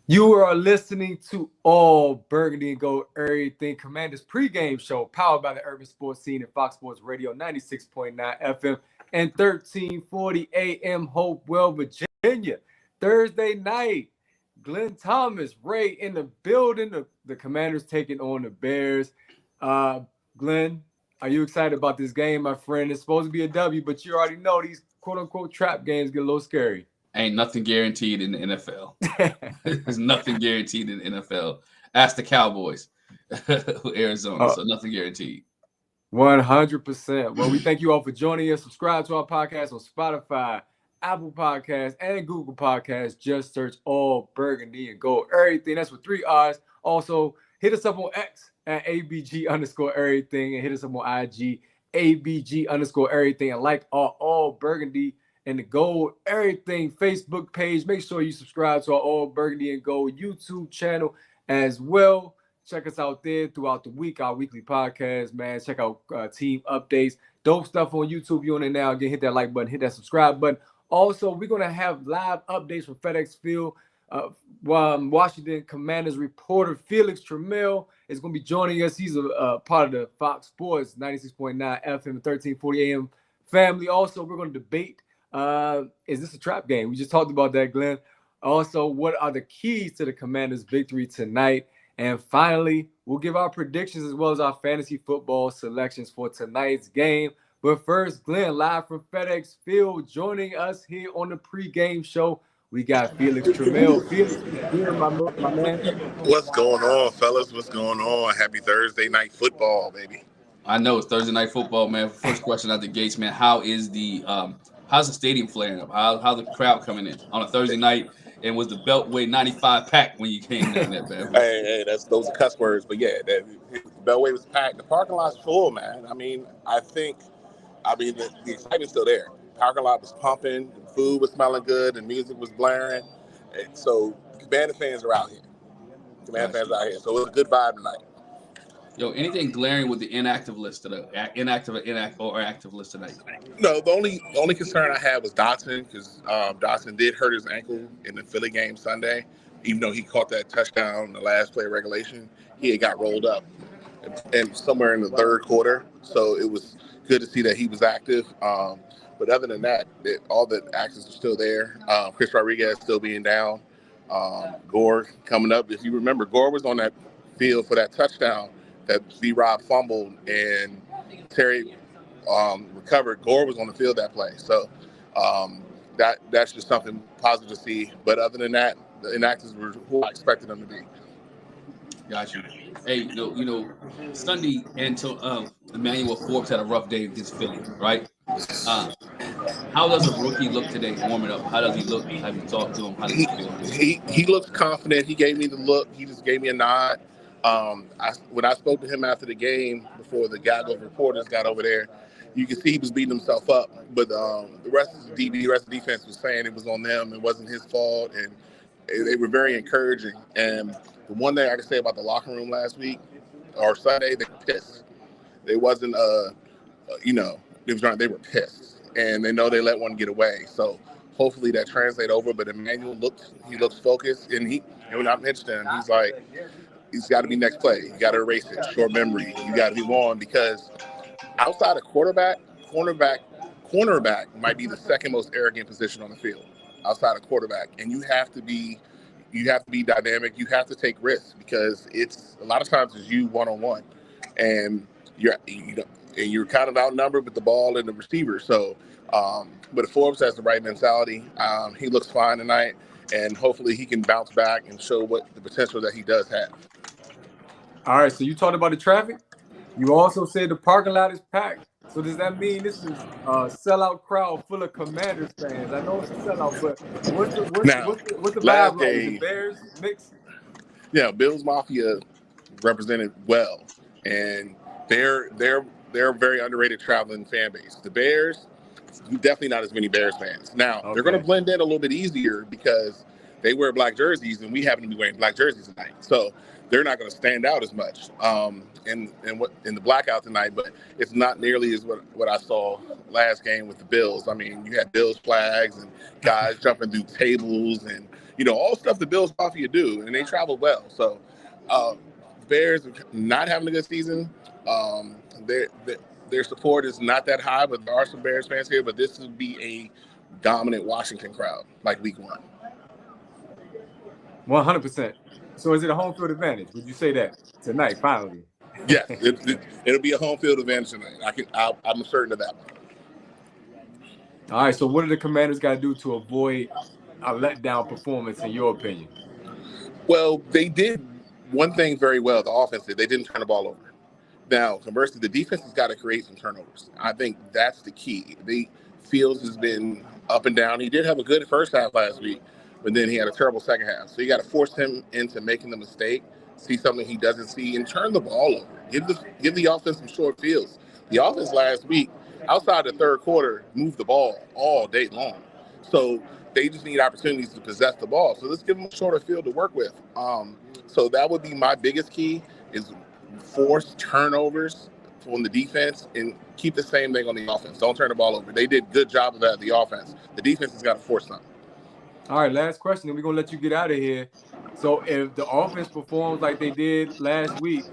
You are listening to All Burgundy and Gold Everything Commanders pregame show powered by the Urban Sports Scene and Fox Sports Radio 96.9 FM and 1340 AM Hopewell, Virginia. Thursday night, Glenn Thomas, Ray in the building. The Commanders taking on the Bears. Glenn, are you excited about this game, my friend? It's supposed to be a W, but you already know these quote-unquote trap games get a little scary. Ain't nothing guaranteed in the NFL. There's nothing guaranteed in the NFL. Ask the Cowboys, Arizona. So nothing guaranteed. 100%. Well, we thank you all for joining us. Subscribe to our podcast on Spotify, Apple Podcasts, and Google Podcasts. Just search All Burgundy and Gold Everything. That's with 3 R's. Also, hit us up on X at ABG_everything and hit us up on IG, ABG_everything. And like our All Burgundy and the Gold Everything Facebook page. Make sure you subscribe to our All Burgundy and Gold YouTube channel as well. Check us out there throughout the week, our weekly podcast, man. Check out team updates. Dope stuff on YouTube. You on it now. Again, hit that like button, hit that subscribe button. Also, we're going to have live updates from FedEx Field. Washington Commanders reporter Felix Trammell is going to be joining us. He's a part of the Fox Sports 96.9 FM and 1340 AM family. Also, we're going to debate, is this a trap game? We just talked about that, Glenn. Also, what are the keys to the Commanders' victory tonight? And finally, we'll give our predictions as well as our fantasy football selections for tonight's game. But first, Glenn, live from FedEx Field, joining us here on the pregame show. We got Felix Trammell. Felix, here, my man. What's going on, fellas? What's going on? Happy Thursday night football, baby. I know it's Thursday night football, man. First question out the gates, man. How's the stadium flaring up? How's the crowd coming in on a Thursday night? And was the Beltway 95 packed when you came down there, man? Hey, those are cuss words, but yeah, the Beltway was packed. The parking lot's full, man. The excitement's still there. Parking lot was pumping, the food was smelling good, the music was blaring. And so Commander fans are out here. So it was a good vibe tonight. Yo, anything glaring with the inactive list today? Inactive or active list tonight? No, the only concern I had was Dotson, because Dotson did hurt his ankle in the Philly game Sunday. Even though he caught that touchdown in the last play of regulation, he had got rolled up and somewhere in the third quarter. So it was good to see that he was active. But other than that, all the actions are still there. Chris Rodriguez still being down. Gore coming up. If you remember, Gore was on that field for that touchdown that B-Rob fumbled and Terry recovered. Gore was on the field that play. So that's just something positive to see. But other than that, the inactives were who I expected them to be. Got you. Hey, Sunday until Emmanuel Forbes had a rough day against Philly, right? How does a rookie look today warming up? How does he look? Have you talked to him? How does he feel? He looks confident. He gave me the look. He just gave me a nod. When I spoke to him after the game, before the gaggle of reporters got over there, you could see he was beating himself up. But the rest of the defense was saying it was on them. It wasn't his fault. And they were very encouraging. And the one thing I can say about the locker room last week or Sunday, they were pissed. They wasn't, they were pissed. And they know they let one get away. So hopefully that translates over. But Emmanuel looks focused. And when I mentioned him, he's like, he's got to be next play. You got to erase it. Short memory. You got to be on, because outside of quarterback might be the second most arrogant position on the field outside of quarterback. And you have to be dynamic. You have to take risks, because it's a lot of times it's you one-on-one, and you're kind of outnumbered with the ball and the receiver. So, but Forbes has the right mentality. He looks fine tonight, and hopefully he can bounce back and show what the potential that he does have. All right, so you talked about the traffic. You also said the parking lot is packed. So does that mean this is a sellout crowd full of Commanders fans? I know it's a sellout, but what's the vibe like? Is the Bears mix? Yeah, Bills Mafia represented well, and they're a very underrated traveling fan base. The Bears, definitely not as many Bears fans. Now, They're going to blend in a little bit easier because they wear black jerseys, and we happen to be wearing black jerseys tonight. So they're not going to stand out as much in the blackout tonight, but it's not nearly as what I saw last game with the Bills. I mean, you had Bills flags and guys jumping through tables and all stuff the Bills Mafia do, and they travel well. So Bears are not having a good season. Their support is not that high, but there are some Bears fans here. But this would be a dominant Washington crowd, like Week 1. 100%. So is it a home field advantage? Would you say that tonight, finally? Yes, it'll be a home field advantage tonight. I'm certain of that. All right, so what do the Commanders got to do to avoid a letdown performance, in your opinion? Well, they did one thing very well. The offense did. They didn't turn the ball over. Now, conversely, the defense has got to create some turnovers. I think that's the key. Fields has been up and down. He did have a good first half last week, but then he had a terrible second half. So you got to force him into making the mistake, see something he doesn't see, and turn the ball over. Give the offense some short fields. The offense last week, outside the third quarter, moved the ball all day long. So they just need opportunities to possess the ball. So let's give them a shorter field to work with. So that would be my biggest key, is force turnovers on the defense and keep the same thing on the offense. Don't turn the ball over. They did a good job of that, the offense. The defense has got to force something. All right, last question, and we're going to let you get out of here. So if the offense performs like they did last week,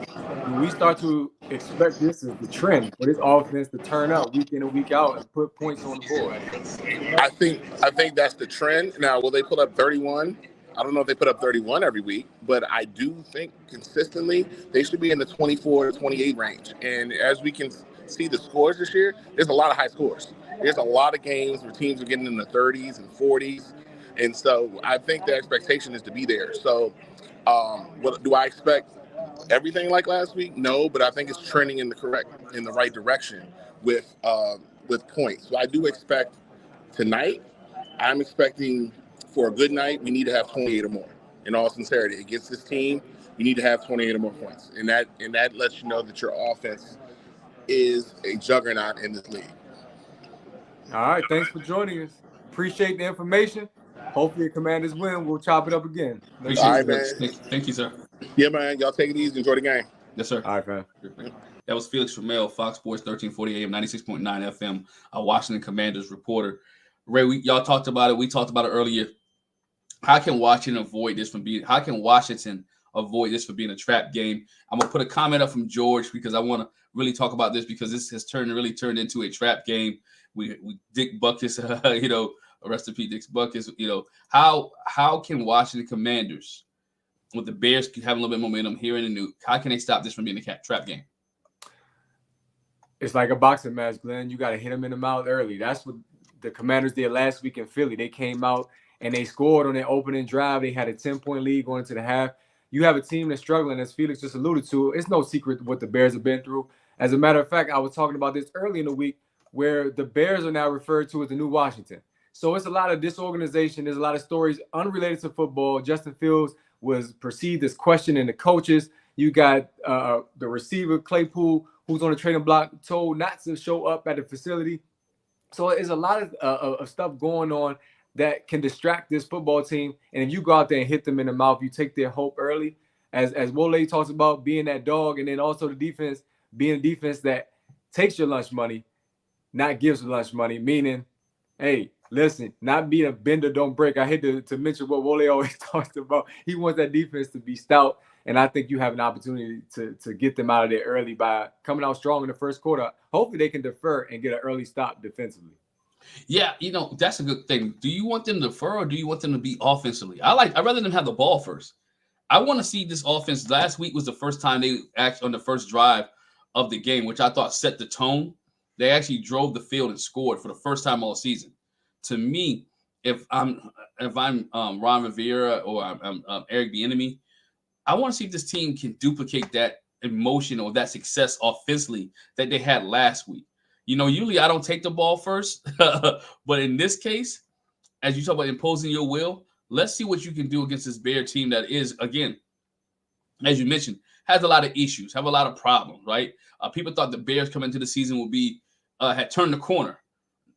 do we start to expect this as the trend for this offense to turn up week in and week out and put points on the board? I think that's the trend. Now, will they put up 31? I don't know if they put up 31 every week, but I do think consistently they should be in the 24 to 28 range. And as we can see the scores this year, there's a lot of high scores. There's a lot of games where teams are getting in the 30s and 40s. And so I think the expectation is to be there. So what do I expect? Everything like last week? No, but I think it's trending in the right direction with points. So I do expect tonight, I'm expecting for a good night, we need to have 28 or more. In all sincerity, against this team, you need to have 28 or more points. And that lets you know that your offense is a juggernaut in this league. All right, thanks for joining us. Appreciate the information. Hopefully the Commanders win. We'll chop it up again. Appreciate it. Thank you, sir. Yeah, man. Y'all take it easy. Enjoy the game. Yes, sir. All right, man. That was Felix Trammell, Fox Sports 1340 AM, 96.9 FM, a Washington Commanders reporter. Ray, y'all talked about it. We talked about it earlier. How can Washington avoid this from being a trap game? I'm going to put a comment up from George because I want to really talk about this because this has turned into a trap game. We Dick Butkus, rest in peace, Dick Butkus. How can Washington Commanders, with the Bears having a little bit of momentum here in the Nuke, how can they stop this from being a trap game? It's like a boxing match, Glenn. You got to hit them in the mouth early. That's what the Commanders did last week in Philly. They came out and they scored on their opening drive. They had a 10-point lead going into the half. You have a team that's struggling, as Felix just alluded to. It's no secret what the Bears have been through. As a matter of fact, I was talking about this early in the week where the Bears are now referred to as the new Washington. So it's a lot of disorganization. There's a lot of stories unrelated to football. Justin Fields was perceived as questioning the coaches. You got the receiver, Claypool, who's on the trading block, told not to show up at the facility. So there's a lot of stuff going on that can distract this football team. And if you go out there and hit them in the mouth, you take their hope early. As Wole talks about being that dog, and then also the defense being a defense that takes your lunch money, not gives you lunch money, meaning, hey, listen, not being a bender, don't break. I hate to mention what Wole always talks about. He wants that defense to be stout, and I think you have an opportunity to get them out of there early by coming out strong in the first quarter. Hopefully they can defer and get an early stop defensively. Yeah, that's a good thing. Do you want them to defer or do you want them to be offensively? I'd rather them have the ball first. I want to see this offense. Last week was the first time they acted on the first drive of the game, which I thought set the tone. They actually drove the field and scored for the first time all season. To me, if I'm Ron Rivera or I'm Eric Bieniemy, I want to see if this team can duplicate that emotion or that success offensively that they had last week. Usually I don't take the ball first, but in this case, as you talk about imposing your will, let's see what you can do against this Bear team that is, again, as you mentioned, has a lot of issues, have a lot of problems, right? People thought the Bears coming into the season would be had turned the corner.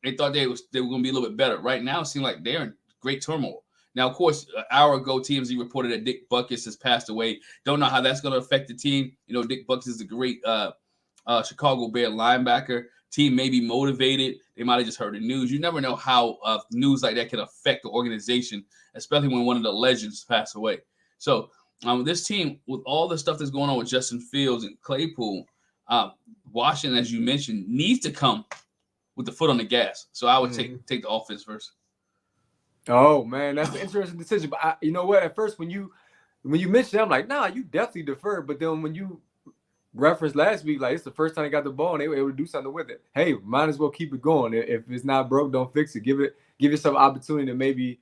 They thought they were going to be a little bit better. Right now, it seems like they're in great turmoil. Now, of course, an hour ago, TMZ reported that Dick Butkus has passed away. Don't know how that's going to affect the team. Dick Butkus is a great Chicago Bear linebacker. Team may be motivated. They might have just heard the news. You never know how news like that can affect the organization, especially when one of the legends pass away. So this team, with all the stuff that's going on with Justin Fields and Claypool, Washington, as you mentioned, needs to come with the foot on the gas. So I would take the offense first. Oh man, that's an interesting decision. But you know what? At first, when you mentioned it, I'm like, nah, you definitely defer. But then when you referenced last week, like it's the first time they got the ball and they were able to do something with it. Hey, might as well keep it going. If it's not broke, don't fix it. Give yourself opportunity to maybe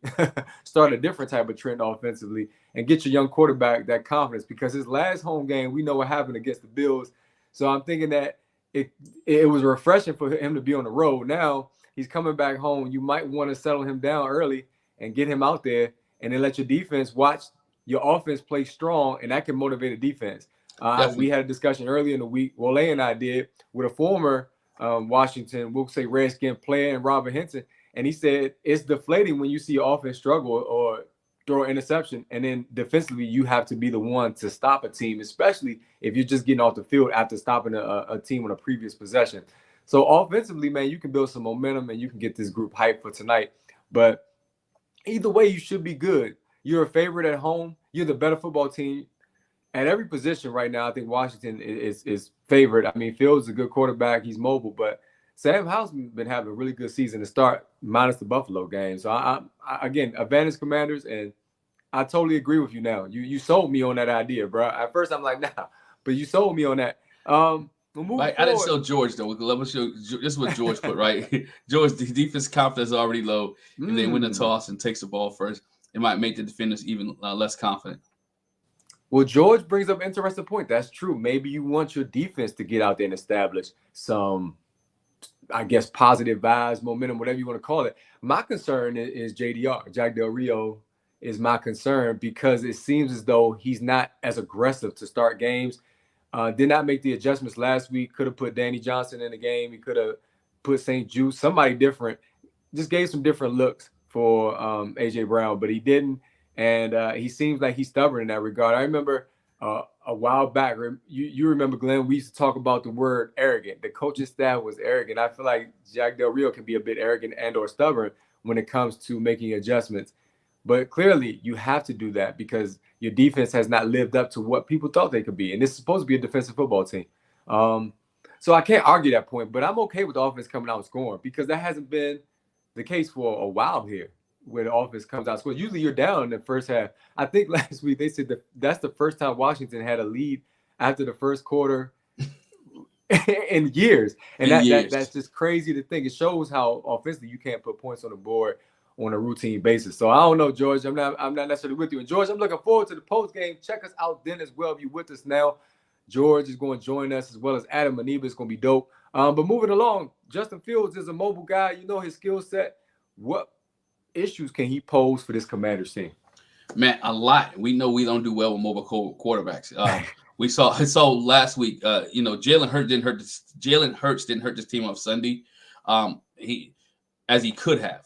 start a different type of trend offensively and get your young quarterback that confidence, because his last home game, we know what happened against the Bills. So I'm thinking that it was refreshing for him to be on the road. Now he's coming back home. You might want to settle him down early and get him out there, and then let your defense watch your offense play strong, and that can motivate a defense. We had a discussion earlier in the week, Wale and I did, with a former Washington, we'll say Redskin player, and Robert Henson, and he said it's deflating when you see your offense struggle or throw an interception, and then defensively you have to be the one to stop a team, especially if you're just getting off the field after stopping a team on a previous possession. So offensively, man, you can build some momentum and you can get this group hyped for tonight. But either way, you should be good. You're a favorite at home. You're the better football team. At every position right now, I think Washington is favored. I mean, Fields is a good quarterback. He's mobile, but Sam Howell's been having a really good season to start, minus the Buffalo game. So, I again, advantage Commanders, and I totally agree with you now. You sold me on that idea, bro. At first, I'm like, nah, but you sold me on that. I didn't sell George, though. This is what George put, right? George, the defense confidence is already low. If they win the toss and takes the ball first, it might make the defenders even less confident. Well, George brings up an interesting point. That's true. Maybe you want your defense to get out there and establish some, I guess, positive vibes, momentum, whatever you want to call it. My concern is JDR. Jack Del Rio is my concern, because it seems as though he's not as aggressive to start games. Did not make the adjustments last week. Could have put Danny Johnson in the game. He could have put St. Juice, somebody different. Just gave some different looks for A.J. Brown, but he didn't. And he seems like he's stubborn in that regard. I remember a while back, you remember, Glenn, we used to talk about the word arrogant. The coaching staff was arrogant. I feel like Jack Del Rio can be a bit arrogant and or stubborn when it comes to making adjustments. But clearly, you have to do that because your defense has not lived up to what people thought they could be. And this is supposed to be a defensive football team. So I can't argue that point, but I'm okay with the offense coming out and scoring, because that hasn't been the case for a while here, where the offense comes out and scores. Usually you're down in the first half. I think last week they said that's the first time Washington had a lead after the first quarter in years. And that's just crazy to think. It shows how offensively you can't put points on the board on a routine basis. So I don't know, George. I'm not necessarily with you. And George, I'm looking forward to the post game. Check us out then as well if you're with us now. George is going to join us, as well as Adam Maniba. It's going to be dope. But moving along, Justin Fields is a mobile guy. You know his skill set. What issues can he pose for this Commanders team? Man, a lot. We know we don't do well with mobile quarterbacks. We saw last week. Jalen Hurts didn't hurt this team on Sunday. He could have.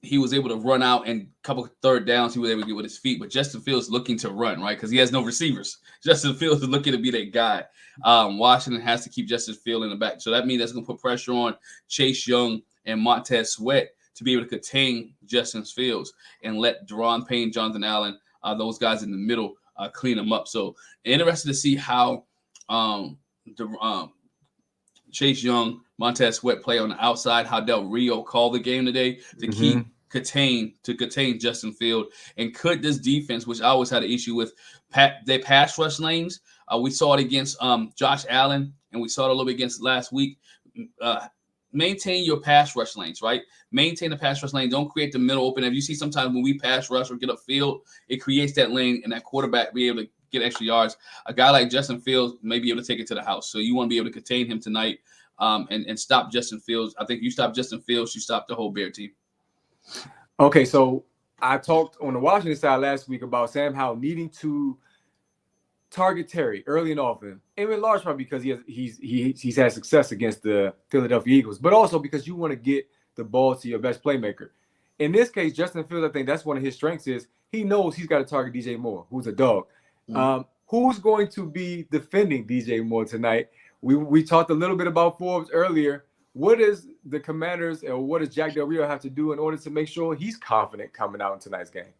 He was able to run out and a couple of third downs. He was able to get with his feet. But Justin Fields looking to run, right? Because he has no receivers. Justin Fields is looking to be that guy. Washington has to keep Justin Fields in the back. So that means that's going to put pressure on Chase Young and Montez Sweat to be able to contain Justin Fields and let Deron Payne, Jonathan Allen, those guys in the middle clean them up. So interested to see how Chase Young, Montez Sweat play on the outside, how Del Rio called the game today to contain Justin Fields. And could this defense, which I always had an issue with, their pass rush lanes, we saw it against Josh Allen, and we saw it a little bit against last week. Maintain your pass rush lanes, right? Maintain the pass rush lane. Don't create the middle open. If you see sometimes when we pass rush or get upfield, it creates that lane and that quarterback be able to get extra yards. A guy like Justin Fields may be able to take it to the house. So you want to be able to contain him tonight and stop Justin Fields. I think you stop Justin Fields, you stop the whole Bear team. Okay, so I talked on the Washington side last week about Sam Howell needing to target Terry early and often, and in large part because he's had success against the Philadelphia Eagles, but also because you want to get the ball to your best playmaker. In this case, Justin Fields, I think that's one of his strengths is he knows he's got to target DJ Moore, who's a dog. Who's going to be defending DJ Moore tonight? We talked a little bit about Forbes earlier. What is the Commanders or what does Jack Del Rio have to do in order to make sure he's confident coming out in tonight's game?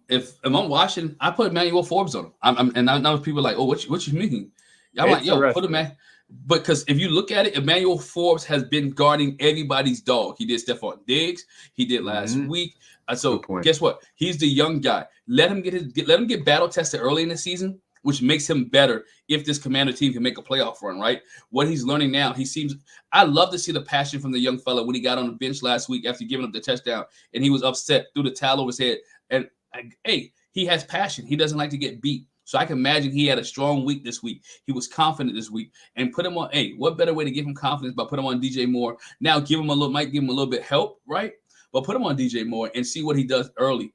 If I'm watching, I put Emmanuel Forbes on him. And now people are like, oh, what you mean? I'm like, yo, put him man. Because if you look at it, Emmanuel Forbes has been guarding everybody's dog. He did Stephon Diggs. He did last week. So guess what? He's the young guy. Let him get battle tested early in the season, which makes him better if this Commander team can make a playoff run, right? What he's learning now, I love to see the passion from the young fella when he got on the bench last week after giving up the touchdown, and he was upset, threw the towel over his head. And hey, he has passion. He doesn't like to get beat. So I can imagine he had a strong week this week. He was confident this week, and put him on. Hey, what better way to give him confidence by putting him on DJ Moore? Now might give him a little bit help, right? But put him on DJ Moore and see what he does early,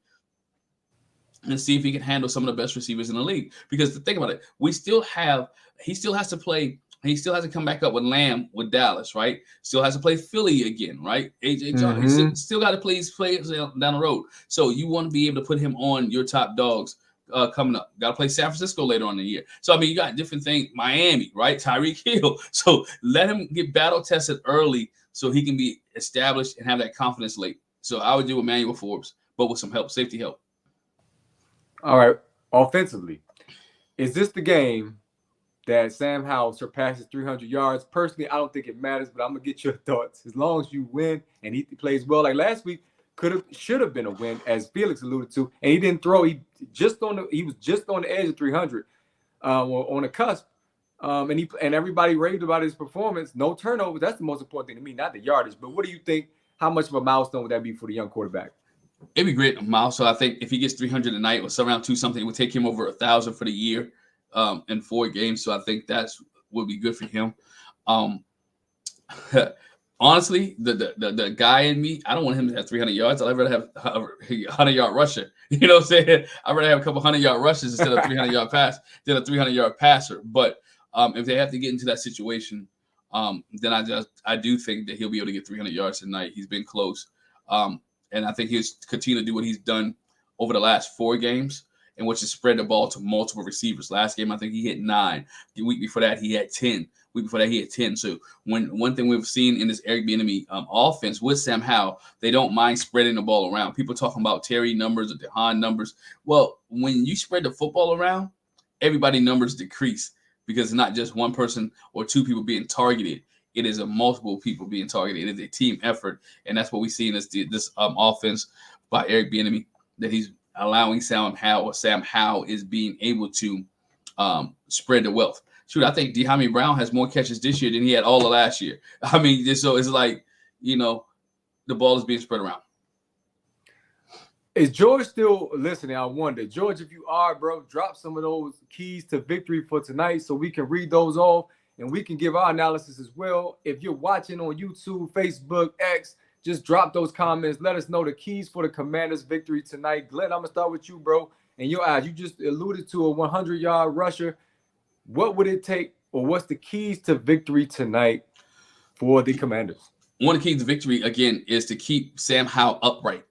and see if he can handle some of the best receivers in the league. Because think about it, he still has to play. He still has to come back up with Lamb with Dallas, right? Still has to play Philly again, right? AJ John, he still got to play down the road. So you want to be able to put him on your top dogs. Coming up, got to play San Francisco later on in the year. So I mean, you got different things. Miami, right? Tyreek Hill. So let him get battle tested early, so he can be established and have that confidence late. So I would do Emmanuel Forbes, but with some help, safety help. All right, offensively, is this the game that Sam Howell surpasses 300 yards? Personally, I don't think it matters, but I'm gonna get your thoughts. As long as you win and he plays well, like last week. Should have been a win, as Felix alluded to, and he didn't throw. He was just on the edge of 300, or on the cusp, and everybody raved about his performance. No turnovers. That's the most important thing to me, not the yardage. But what do you think? How much of a milestone would that be for the young quarterback? It'd be great, Miles. So I think if he gets 300 tonight or around 2 something, it would take him over 1,000 for the year, in 4 games. So I think would be good for him. Honestly, the guy in me, I don't want him to have 300 yards. I'd rather have a 100-yard rusher. You know what I'm saying? I'd rather have a couple 100-yard rushes instead of a 300-yard pass than a 300-yard passer. But if they have to get into that situation, then I do think that he'll be able to get 300 yards tonight. He's been close. And I think he'll continue to do what he's done over the last 4 games, in which is spread the ball to multiple receivers. Last game, I think he hit 9. The week before that, he had 10. Week before that, he had 10. So one thing we've seen in this Eric Bieniemy offense with Sam Howell, they don't mind spreading the ball around. People talking about Terry numbers or DeHaan numbers. Well, when you spread the football around, everybody's numbers decrease, because it's not just one person or 2 people being targeted. It is a multiple people being targeted. It is a team effort, and that's what we see in this offense by Eric Bieniemy, that he's allowing Sam Howell is being able to spread the wealth. Shoot, I think De'Ami Brown has more catches this year than he had all of last year. I mean, so it's like, the ball is being spread around. Is George still listening? I wonder. George, if you are, bro, drop some of those keys to victory for tonight so we can read those off and we can give our analysis as well. If you're watching on YouTube, Facebook, X, just drop those comments. Let us know the keys for the Commanders' victory tonight. Glenn, I'm going to start with you, bro. And your eyes, you just alluded to a 100-yard rusher. What would it take, or what's the keys to victory tonight for the Commanders? One of the keys to victory, again, is to keep Sam Howell upright.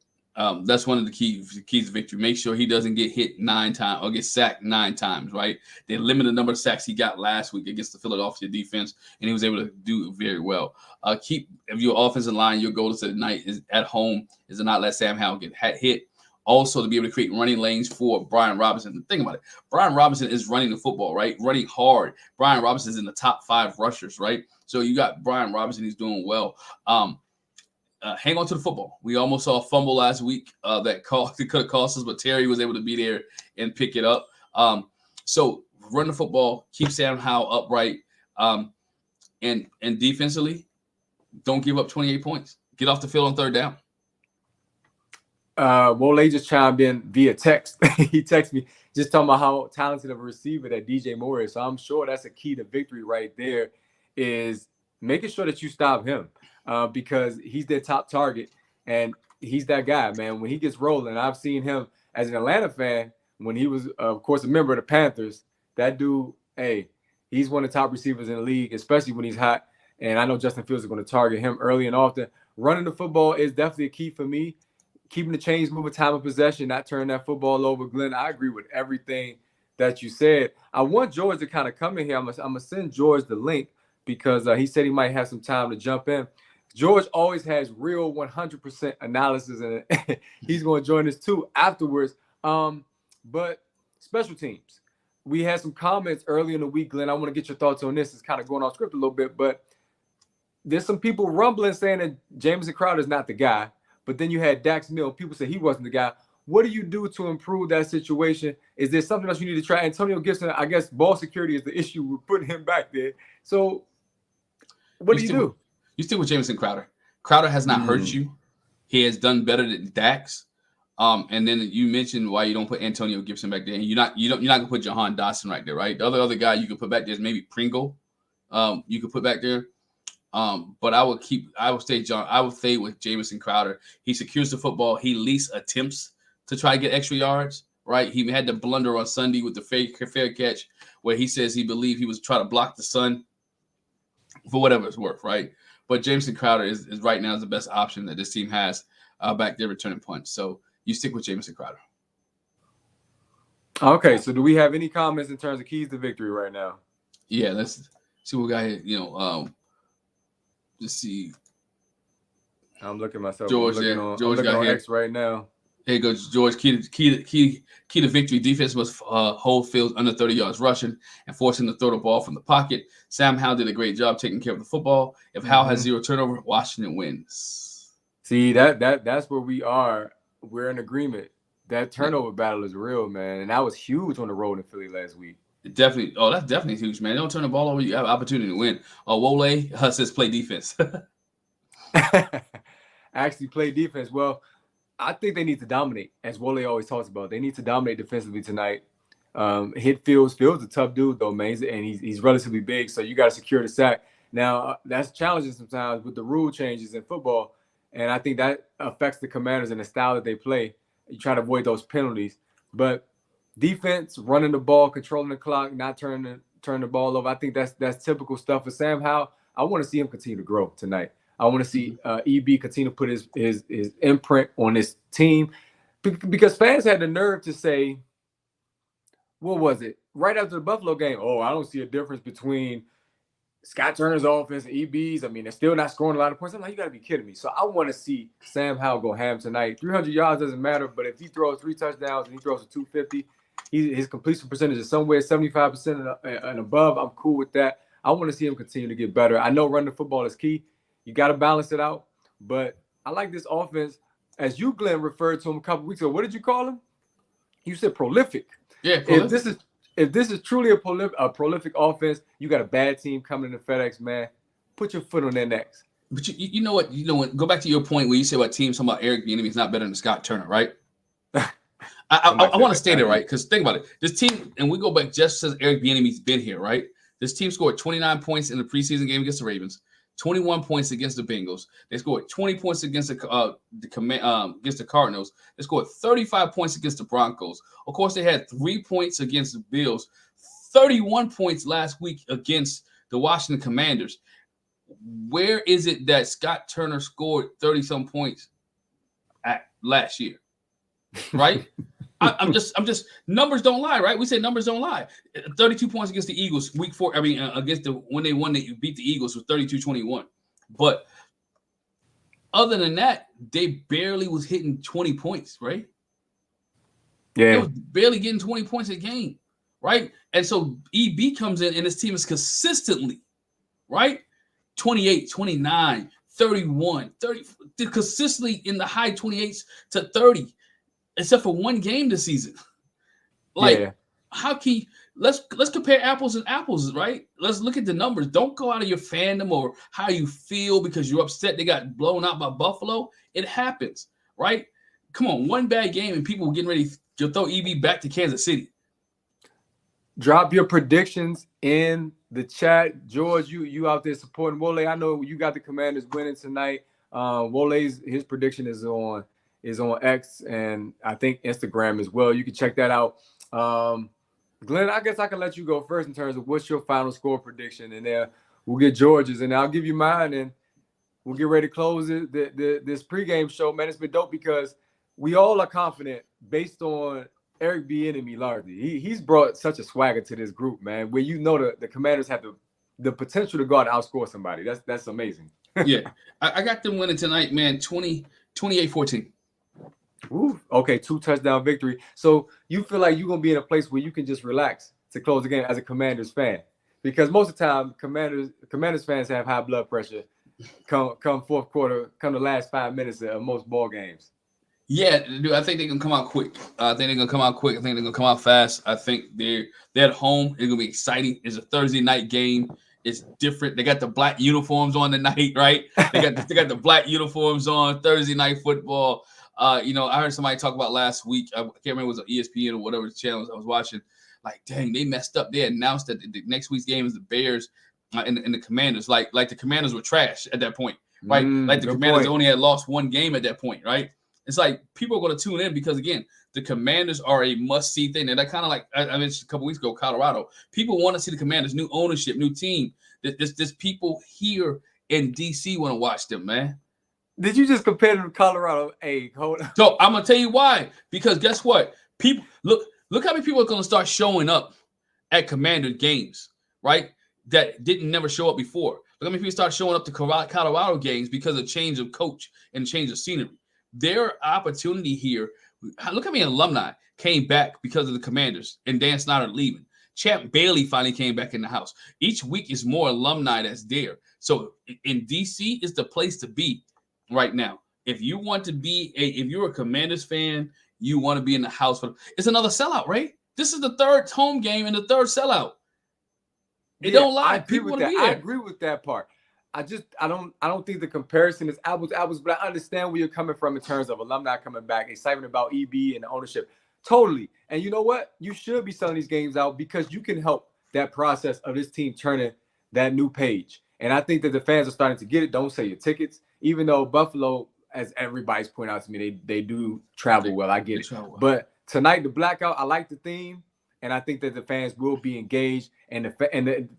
That's one of the keys to victory. Make sure he doesn't get hit 9 times or get sacked 9 times, right? They limit the number of sacks he got last week against the Philadelphia defense, and he was able to do very well. If your offensive line, your goal tonight is at home is to not let Sam Howell get hit. Also, to be able to create running lanes for Brian Robinson. Think about it. Brian Robinson is running the football, right? Running hard. Brian Robinson is in the top 5 rushers, right? So you got Brian Robinson. He's doing well. Hang on to the football. We almost saw a fumble last week that could have cost us, but Terry was able to be there and pick it up. So run the football, keep Sam Howell upright, and defensively, don't give up 28 points. Get off the field on 3rd down. Wole just chimed in via text. He texted me just talking about how talented of a receiver that DJ Moore is. So I'm sure that's a key to victory right there, is making sure that you stop him, because he's their top target and he's that guy, man. When he gets rolling, I've seen him as an Atlanta fan when he was, of course, a member of the Panthers. That dude, hey, he's one of the top receivers in the league, especially when he's hot. And I know Justin Fields is going to target him early and often. Running the football is definitely a key for me. Keeping the chains moving, time of possession, not turning that football over. Glenn, I agree with everything that you said. I want George to kind of come in here. I'm gonna send George the link because he said he might have some time to jump in. George always has real 100% analysis, and he's going to join us too afterwards. But special teams, we had some comments early in the week, Glenn. I want to get your thoughts on this. It's kind of going off script a little bit, but there's some people rumbling saying that Jamison Crowder is not the guy. But then you had Dax Milne. People said he wasn't the guy. What do you do to improve that situation? Is there something else you need to try? Antonio Gibson, I guess ball security is the issue with putting him back there. So what do you do? You stick with Jamison Crowder. Crowder has not hurt you. He has done better than Dax. And then you mentioned why you don't put Antonio Gibson back there. And you're not gonna put Jahan Dotson right there, right? The other guy you could put back there is maybe Pringle. You could put back there. But I would stay with Jamison Crowder. He secures the football. He least attempts to try to get extra yards, right? He had the blunder on Sunday with the fair catch where he says he believed he was trying to block the sun for whatever it's worth, right? But Jamison Crowder is right now is the best option that this team has back there returning punch. So you stick with Jamison Crowder. Okay, so do we have any comments in terms of keys to victory right now? Yeah, let's see what we got here. Let's see. I'm looking myself. George, George got here. X right now. Here goes George. Key to victory. Defense must hold fields under 30 yards rushing and forcing to throw the ball from the pocket. Sam Howell did a great job taking care of the football. If Howell has 0 turnover, Washington wins. See, that's where we are. We're in agreement. That turnover battle is real, man. And that was huge on the road in Philly last week. Definitely. Oh, that's definitely huge, man. They don't turn the ball over. You have an opportunity to win. Wole says play defense. Actually play defense. Well, I think they need to dominate, as Wole always talks about. They need to dominate defensively tonight. Hit Fields. Fields a tough dude, though, man. He's relatively big, so you got to secure the sack. Now, that's challenging sometimes with the rule changes in football, and I think that affects the Commanders and the style that they play. You try to avoid those penalties. But defense, running the ball, controlling the clock, not turn the ball over, I think that's typical stuff for Sam Howell. I want to see him continue to grow tonight. I want to see EB continue to put his imprint on this team because fans had the nerve to say, what was it? Right after the Buffalo game, I don't see a difference between Scott Turner's offense and EB's. I mean, they're still not scoring a lot of points. I'm like, you got to be kidding me. So I want to see Sam Howell go ham tonight. 300 yards doesn't matter, but if he throws 3 touchdowns and he throws a 250, his completion percentage is somewhere 75% and above. I'm cool with that. I want to see him continue to get better. I know running the football is key. You got to balance it out. But I like this offense. As you, Glenn, referred to him a couple weeks ago, what did you call him? You said prolific. Yeah, prolific. If this is truly a prolific offense, you got a bad team coming to FedEx, man. Put your foot on their necks. But you know what? Go back to your point where you said about teams talking about Eric Bieniemy is not better than Scott Turner, right? I want to stay there, right? Because think about it. This team, and we go back just since Eric Bieniemy's been here, right? This team scored 29 points in the preseason game against the Ravens, 21 points against the Bengals. They scored 20 points against against the Cardinals. They scored 35 points against the Broncos. Of course, they had 3 points against the Bills, 31 points last week against the Washington Commanders. Where is it that Scott Turner scored 30-some points at last year? Right? I'm just numbers don't lie, right? We say numbers don't lie. 32 points against the Eagles week 4. I mean, when they beat the Eagles was 32-21. But other than that, they barely was hitting 20 points, right? Yeah. They was barely getting 20 points a game, right? And so EB comes in and this team is consistently, right? 28, 29, 31, 30, consistently in the high 28s to 30. Except for one game this season. How can you, let's compare apples and apples, right? Let's look at the numbers. Don't go out of your fandom or how you feel because you're upset they got blown out by Buffalo. It happens, right? Come on, one bad game and people getting ready to throw EB back to Kansas City. Drop your predictions in the chat. George, you out there supporting Wole. I know you got the Commanders winning tonight. His prediction is on X and I think Instagram as well. You can check that out. Glenn, I guess I can let you go first in terms of what's your final score prediction, and then we'll get George's, and I'll give you mine, and we'll get ready to close this pregame show. Man, it's been dope because we all are confident based on Eric Bieniemy largely. He's brought such a swagger to this group, man, where the Commanders have the potential to go out and outscore somebody. That's amazing. Yeah. I got them winning tonight, man, 28-14. Ooh, okay, 2 touchdown victory. So you feel like you're going to be in a place where you can just relax to close the game as a Commanders fan. Because most of the time, Commanders fans have high blood pressure come fourth quarter, come the last 5 minutes of most ball games. Yeah, dude, I think they're gonna come out quick. I think they're gonna come out quick. I think they're gonna come out fast. I think they're at home. It's gonna be exciting. It's a Thursday night game. It's different. They got the black uniforms on tonight, right? They got the black uniforms on Thursday night football. I heard somebody talk about last week. I can't remember if it was on ESPN or whatever channels I was watching. Like, dang, they messed up. They announced that the next week's game is the Bears and the Commanders. Like the Commanders were trash at that point, right? Like the Commanders only had lost one game at that point, right? It's like people are going to tune in because, again, the Commanders are a must-see thing. And that kind of like I mentioned a couple weeks ago, Colorado. People want to see the Commanders, new ownership, new team. There's people here in D.C. want to watch them, man. Did you just compare them to Colorado? Hey, hold on. So I'm going to tell you why. Because guess what? People look how many people are going to start showing up at Commander games, right? That didn't never show up before. Look how many people start showing up to Colorado games because of change of coach and change of scenery. Their opportunity here, look how many alumni came back because of the Commanders and Dan Snyder leaving. Champ Bailey finally came back in the house. Each week is more alumni that's there. So in DC is the place to be right now. If you want to be if you're a Commanders fan, you want to be in the house. It's another sellout, right? This is the third home game and the third sellout. It don't lie. People want to be there. I agree with that part. I don't think the comparison is apples to apples, but I understand where you're coming from in terms of alumni coming back, excitement about EB and the ownership. Totally. And you know what? You should be selling these games out because you can help that process of this team turning that new page. And I think that the fans are starting to get it. Don't sell your tickets, even though Buffalo, as everybody's pointed out to me, they do travel well. I get it. Well. But tonight, the blackout, I like the theme, and I think that the fans will be engaged, and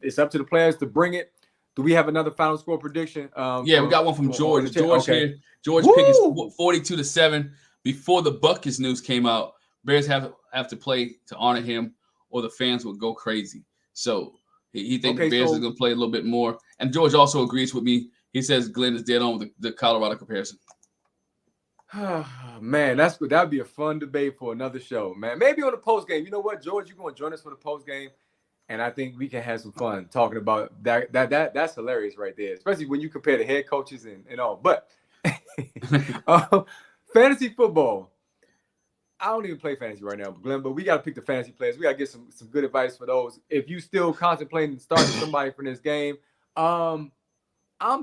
it's up to the players to bring it. Do we have another final score prediction? We got one from George. George here. George pick is 42-7. Before the Buckets news came out, Bears have to play to honor him, or the fans would go crazy. So he thinks the Bears is going to play a little bit more. And George also agrees with me. He says Glenn is dead on with the Colorado comparison. Man, that'd be a fun debate for another show, man. Maybe on the post game. You know what, George, you're going to join us for the post game. And I think we can have some fun talking about that. That's hilarious right there, especially when you compare the head coaches and all. But fantasy football. I don't even play fantasy right now, Glenn, but we got to pick the fantasy players. We got to get some good advice for those. If you still contemplating starting somebody for this game, I'm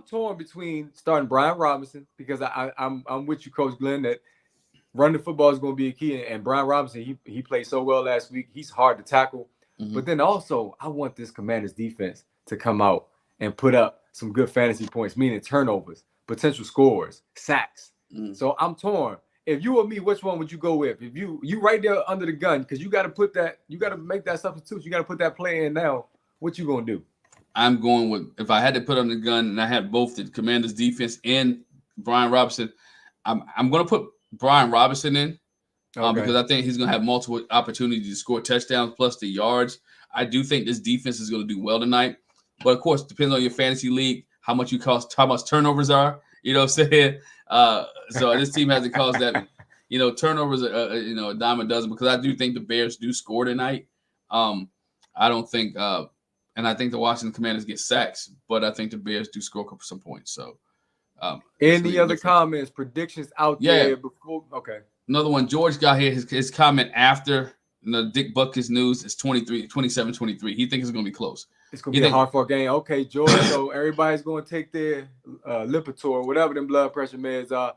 torn between starting Brian Robinson because I'm with you, Coach Glenn, that running the football is going to be a key. And Brian Robinson, he played so well last week. He's hard to tackle. Mm-hmm. But then also, I want this Commanders defense to come out and put up some good fantasy points, meaning turnovers, potential scores, sacks. Mm-hmm. So I'm torn. If you or me, which one would you go with? If you right there under the gun, because you got to make that substitute. You got to put that play in now. What you going to do? I'm going with, if I had to put on the gun and I had both the Commanders defense and Brian Robinson, I'm going to put Brian Robinson in. Because I think he's going to have multiple opportunities to score touchdowns plus the yards. I do think this defense is going to do well tonight. But, of course, depends on your fantasy league, how much turnovers are. You know what I'm saying? So this team has to cause that, turnovers, a dime a dozen. Because I do think the Bears do score tonight. I don't think and I think the Washington Commanders get sacks. But I think the Bears do score some points. So, any other comments, predictions out there before? Okay. Another one, George got here. His comment after the Dick Buckets news is 27-23. He thinks it's going to be close. It's going to be a hard-fought game. Okay, George, so everybody's going to take their Lipitor, whatever them blood pressure meds are.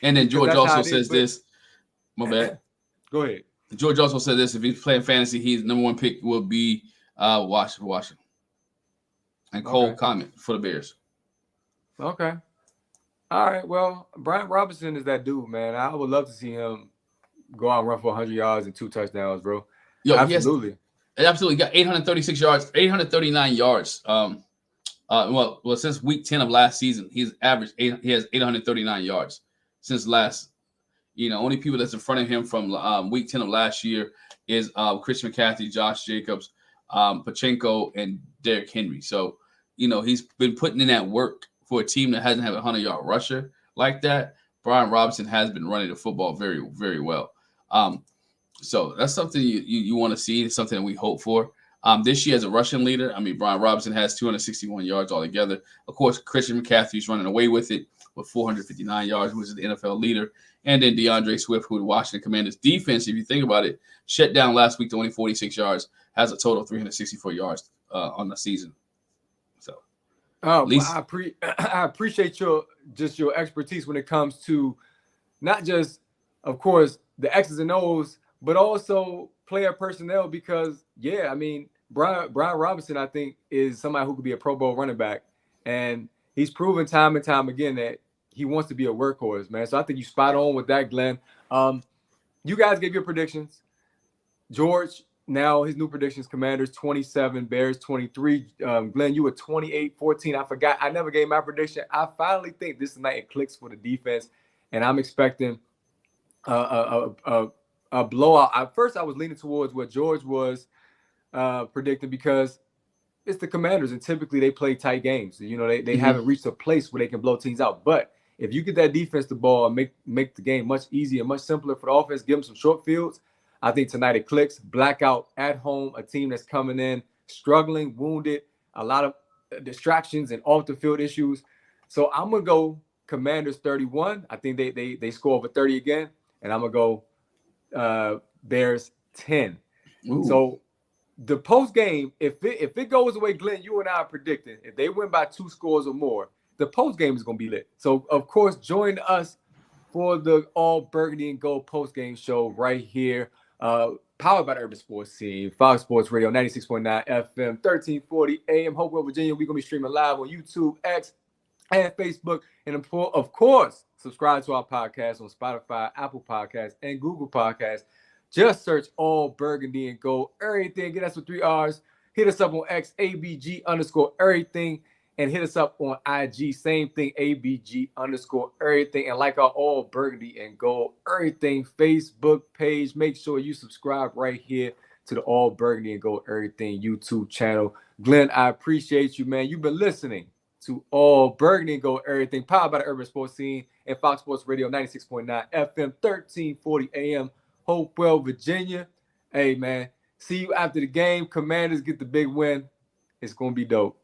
And then George also says this. My bad. Go ahead. George also said this. If he's playing fantasy, his number one pick will be Washington. And Cole comment for the Bears. Okay. All right, well, Brian Robinson is that dude, man. I would love to see him go out and run for 100 yards and 2 touchdowns, bro. Yo, absolutely. He absolutely got 836 yards, 839 yards. Well, since week 10 of last season, he has 839 yards since last. Only people that's in front of him from week 10 of last year is Christian McCaffrey, Josh Jacobs, Pachenko, and Derrick Henry. So, he's been putting in that work for a team that hasn't had a 100-yard rusher like that. Brian Robinson has been running the football very, very well. So that's something you want to see. It's something that we hope for. This year as a rushing leader, Brian Robinson has 261 yards altogether. Of course, Christian McCaffrey's running away with it with 459 yards, which is the NFL leader. And then DeAndre Swift, who the Washington Commanders defense, if you think about it, shut down last week to only 46 yards, has a total of 364 yards on the season. So, I appreciate your expertise when it comes to not just, of course, the X's and O's, but also player personnel. Because Brian Robinson, I think, is somebody who could be a Pro Bowl running back, and he's proven time and time again that he wants to be a workhorse, man. So I think you spot on with that, Glenn. You guys gave your predictions. George, now his new predictions: Commanders 27, Bears 23. Glenn, you were 28-14. I forgot. I never gave my prediction. I finally think this night it clicks for the defense, and I'm expecting a blowout. At first, I was leaning towards what George was predicting, because it's the Commanders, and typically they play tight games. They haven't reached a place where they can blow teams out. But if you get that defense the ball and make the game much easier, much simpler for the offense, give them some short fields, I think tonight it clicks. Blackout at home, a team that's coming in struggling, wounded, a lot of distractions and off the field issues. So I'm gonna go Commanders 31. I think they score over 30 again, and I'm gonna go Bears 10. Ooh. So the post game, if it goes the way Glenn, you and I are predicting, if they win by 2 scores or more, the post game is gonna be lit. So of course, join us for the All Burgundy and Gold post game show right here, powered by the Urban Sports Team, Fox Sports Radio, 96.9 FM, 1340 AM, Hopewell, Virginia. We're gonna be streaming live on YouTube, X, and Facebook, and of course, subscribe to our podcast on Spotify, Apple Podcasts, and Google Podcasts. Just search All Burgundy and Gold Everything. Get us with 3 R's. Hit us up on X, ABG_everything. And hit us up on IG. Same thing, ABG_everything. And like our All Burgundy and Gold Everything Facebook page, make sure you subscribe right here to the All Burgundy and Gold Everything YouTube channel. Glenn, I appreciate you, man. You've been listening to All Burgundy and Gold Everything, powered by the Urban Sports Scene and Fox Sports Radio, 96.9 FM, 1340 AM. Hopewell, Virginia. Hey, man, see you after the game. Commanders get the big win. It's going to be dope.